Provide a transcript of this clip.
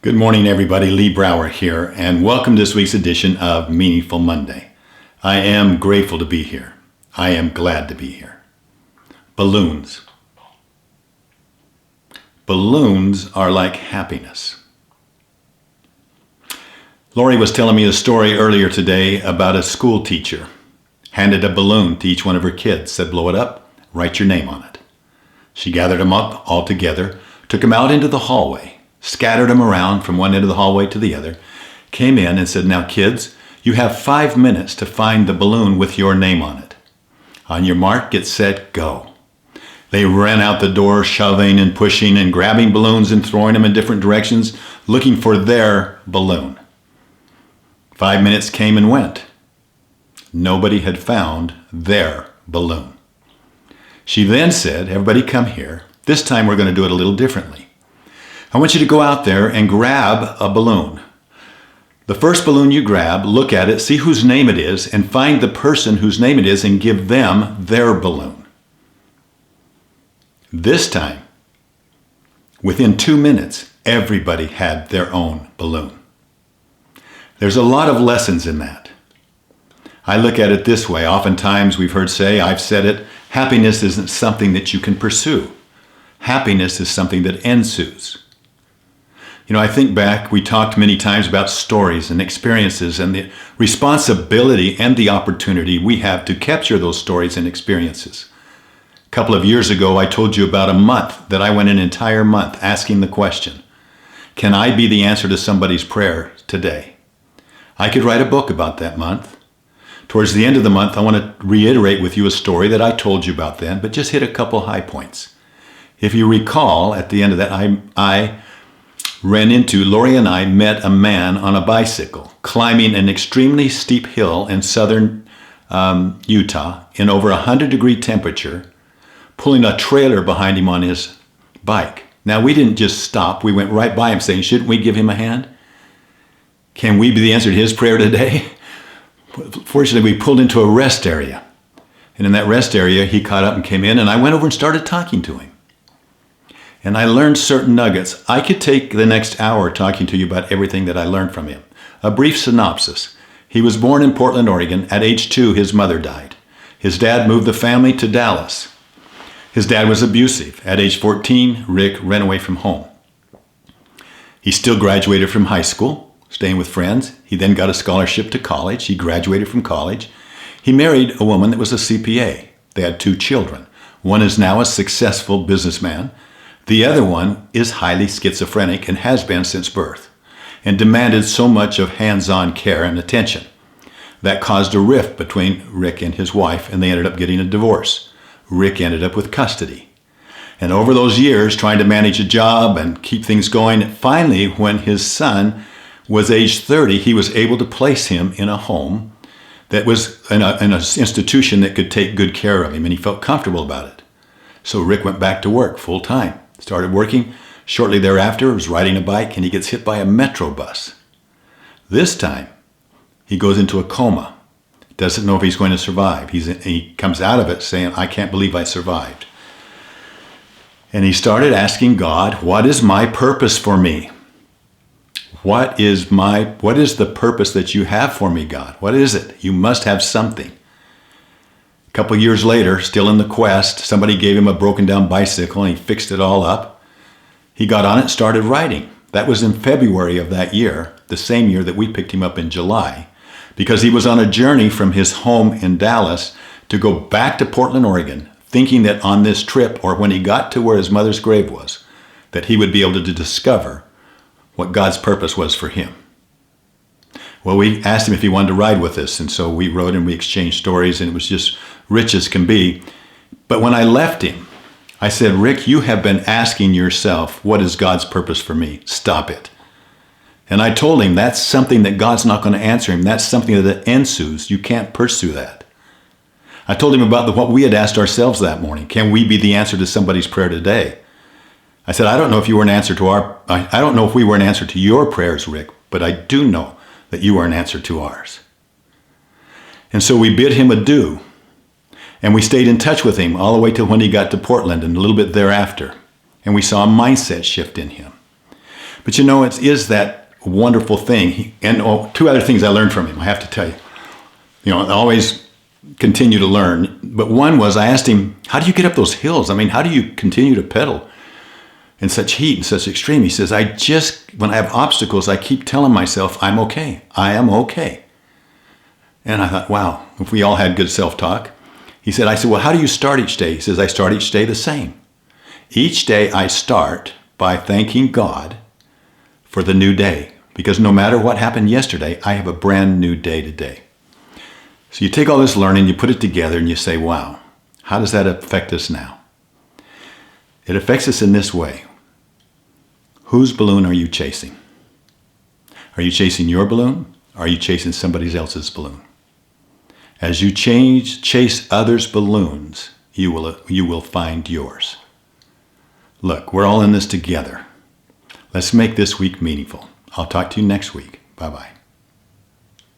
Good morning, everybody. Lee Brower here, and welcome to this week's edition of Meaningful Monday. I am grateful to be here. I am glad to be here. Balloons. Balloons are like happiness. Lori was telling me a story earlier today about a school teacher. Handed a balloon to each one of her kids, said, blow it up, write your name on it. She gathered them up all together, took them out into the hallway, scattered them around from one end of the hallway to the other, came in and said, now kids, you have 5 minutes to find the balloon with your name on it. On your mark, get set, go. They ran out the door, shoving and pushing and grabbing balloons and throwing them in different directions, looking for their balloon. 5 minutes came and went. Nobody had found their balloon. She then said, everybody come here. This time we're going to do it a little differently. I want you to go out there and grab a balloon. The first balloon you grab, look at it, see whose name it is, and find the person whose name it is and give them their balloon. This time, within 2 minutes, everybody had their own balloon. There's a lot of lessons in that. I look at it this way. Oftentimes we've heard say, I've said it, happiness isn't something that you can pursue. Happiness is something that ensues. You know, I think back, we talked many times about stories and experiences and the responsibility and the opportunity we have to capture those stories and experiences. A couple of years ago, I told you about a month that I went an entire month asking the question, can I be the answer to somebody's prayer today? I could write a book about that month. Towards the end of the month, I want to reiterate with you a story that I told you about then, but just hit a couple high points. If you recall, at the end of that, Lori and I met a man on a bicycle climbing an extremely steep hill in southern Utah in over 100-degree temperature, pulling a trailer behind him on his bike. Now, we didn't just stop. We went right by him saying, shouldn't we give him a hand? Can we be the answer to his prayer today? Fortunately, we pulled into a rest area. And in that rest area, he caught up and came in, and I went over and started talking to him. And I learned certain nuggets. I could take the next hour talking to you about everything that I learned from him. A brief synopsis. He was born in Portland, Oregon. At age 2, his mother died. His dad moved the family to Dallas. His dad was abusive. At age 14, Rick ran away from home. He still graduated from high school, staying with friends. He then got a scholarship to college. He graduated from college. He married a woman that was a CPA. They had 2 children. One is now a successful businessman. The other one is highly schizophrenic and has been since birth, and demanded so much of hands-on care and attention. That caused a rift between Rick and his wife, and they ended up getting a divorce. Rick ended up with custody. And over those years, trying to manage a job and keep things going, finally, when his son was age 30, he was able to place him in a home that was in an institution that could take good care of him, and he felt comfortable about it. So Rick went back to work full-time. Started working. Shortly thereafter, was riding a bike, and he gets hit by a metro bus. This time, he goes into a coma. Doesn't know if he's going to survive. He comes out of it saying, I can't believe I survived. And he started asking God, what is my purpose for me? What is the purpose that you have for me, God? What is it? You must have something. A couple of years later, still in the quest, somebody gave him a broken down bicycle and he fixed it all up. He got on it and started riding. That was in February of that year, the same year that we picked him up in July, because he was on a journey from his home in Dallas to go back to Portland, Oregon, thinking that on this trip, or when he got to where his mother's grave was, that he would be able to discover what God's purpose was for him. Well, we asked him if he wanted to ride with us, and so we rode and we exchanged stories, and it was just rich as can be. But when I left him, I said, Rick, you have been asking yourself, what is God's purpose for me? Stop it. And I told him that's something that God's not going to answer him. That's something that ensues. You can't pursue that. I told him about what we had asked ourselves that morning. Can we be the answer to somebody's prayer today? I said, I don't know if we were an answer to your prayers, Rick, but I do know that you are an answer to ours. And so we bid him adieu. And we stayed in touch with him all the way till when he got to Portland and a little bit thereafter. And we saw a mindset shift in him. But you know, it is that wonderful thing. And two other things I learned from him, I have to tell you. You know, I always continue to learn. But one was, I asked him, how do you get up those hills? I mean, how do you continue to pedal in such heat and such extreme? He says, when I have obstacles, I keep telling myself, I'm okay. I am okay. And I thought, wow, if we all had good self-talk. I said, well, how do you start each day? He says, I start each day the same. Each day I start by thanking God for the new day. Because no matter what happened yesterday, I have a brand new day today. So you take all this learning, you put it together, and you say, wow, how does that affect us now? It affects us in this way. Whose balloon are you chasing? Are you chasing your balloon? Or are you chasing somebody else's balloon? As you chase others' balloons, you will find yours. Look, we're all in this together. Let's make this week meaningful. I'll talk to you next week. Bye-bye.